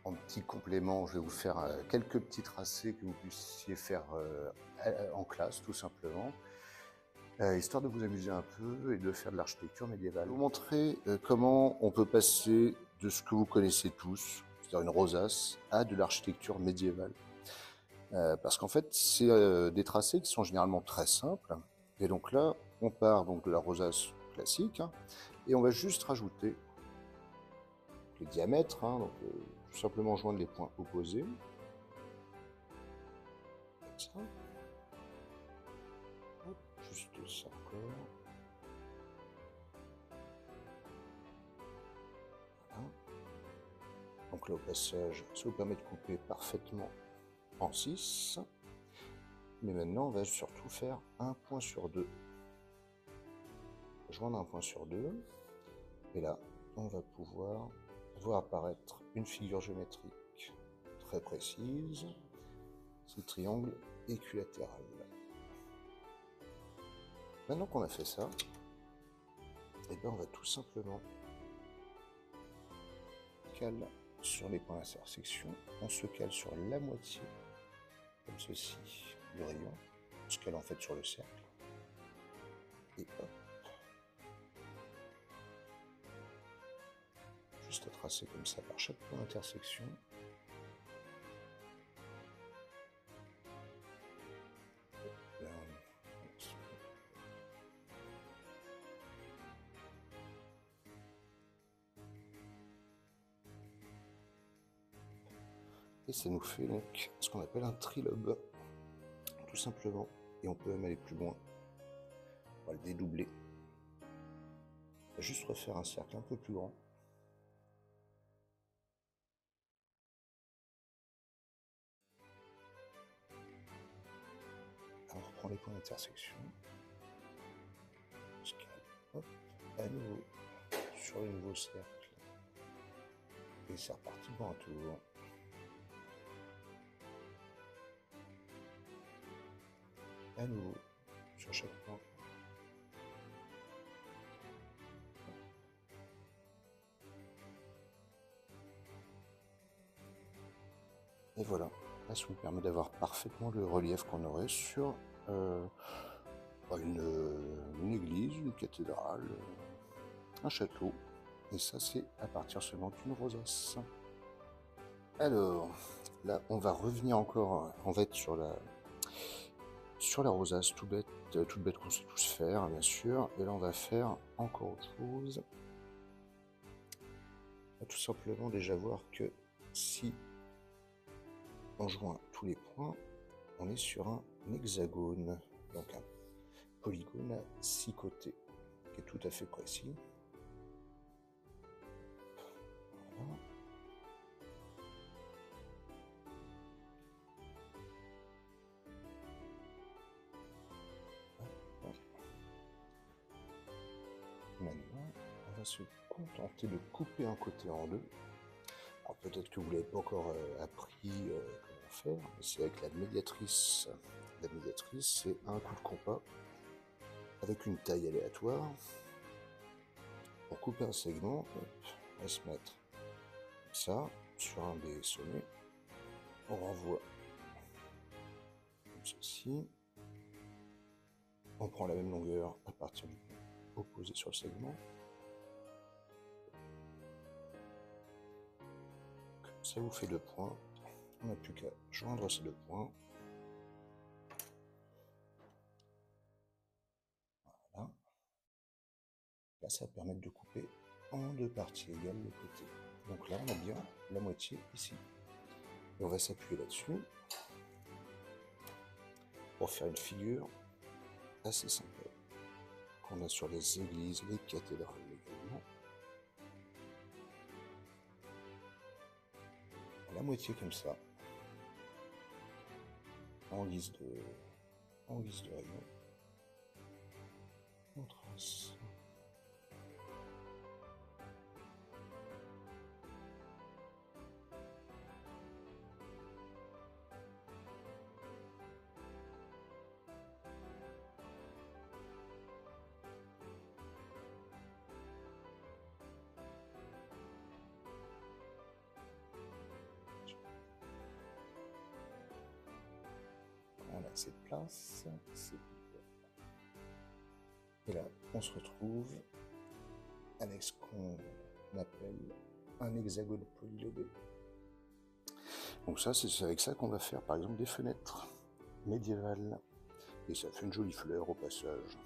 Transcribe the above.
En petit complément, je vais vous faire quelques petits tracés que vous puissiez faire en classe, tout simplement, histoire de vous amuser un peu et de faire de l'architecture médiévale. Je vais vous montrer comment on peut passer de ce que vous connaissez tous, c'est-à-dire une rosace, à de l'architecture médiévale. Parce qu'en fait, c'est des tracés qui sont généralement très simples. Et donc là, on part donc de la rosace classique, hein, et on va juste rajouter les diamètres, hein, donc tout simplement joindre les points opposés. Comme ça. Hop, juste ça encore. Voilà. Donc là, au passage, ça vous permet de couper parfaitement en 6. Mais maintenant, on va surtout faire un point sur 2. Joindre un point sur 2. Et là, on va pouvoir voir apparaître une figure géométrique très précise. C'est le triangle équilatéral. Maintenant qu'on a fait ça, eh bien, on va tout simplement caler sur les points d'intersection. On se cale sur la moitié, comme ceci, du rayon. On se cale en fait sur le cercle. Et hop. Juste à tracer comme ça par chaque point d'intersection. Et ça nous fait donc ce qu'on appelle un trilobe, tout simplement. Et on peut même aller plus loin. On va le dédoubler. On va juste refaire un cercle un peu plus grand. On reprend les points d'intersection. On se cale. Hop, à nouveau sur le nouveau cercle. Et c'est reparti pour un tour. À nouveau sur chaque point. Et voilà, là ça vous permet d'avoir parfaitement le relief qu'on aurait sur une église, une cathédrale, un château. Et ça c'est à partir seulement d'une rosace. Alors, là on va revenir encore, on va être sur la rosace toute bête qu'on sait tous faire, bien sûr. Et là on va faire encore autre chose. On va tout simplement déjà voir que si on joint tous les points, on est sur un hexagone, donc un polygone à 6 côtés, qui est tout à fait précis. Voilà. Maintenant, on va se contenter de couper un côté en deux. Alors peut-être que vous ne l'avez pas encore appris comment faire, mais c'est avec la médiatrice. La médiatrice, c'est un coup de compas avec une taille aléatoire. Pour couper un segment, on va se mettre comme ça, sur un des sommets. On renvoie comme ceci. On prend la même longueur à partir du point opposé sur le segment. Comme ça vous fait 2 points. On n'a plus qu'à joindre ces 2 points. Voilà. Là, ça va permettre de couper en 2 parties égales le côté. Donc là, on a bien la moitié ici. Et on va s'appuyer là-dessus pour faire une figure assez simple qu'on a sur les églises, les cathédrales également. La moitié comme ça, en guise de rayon. On trace. assez de place. Et là, on se retrouve avec ce qu'on appelle un hexagone polylobé. Donc ça, c'est avec ça qu'on va faire par exemple des fenêtres médiévales. Et ça fait une jolie fleur au passage.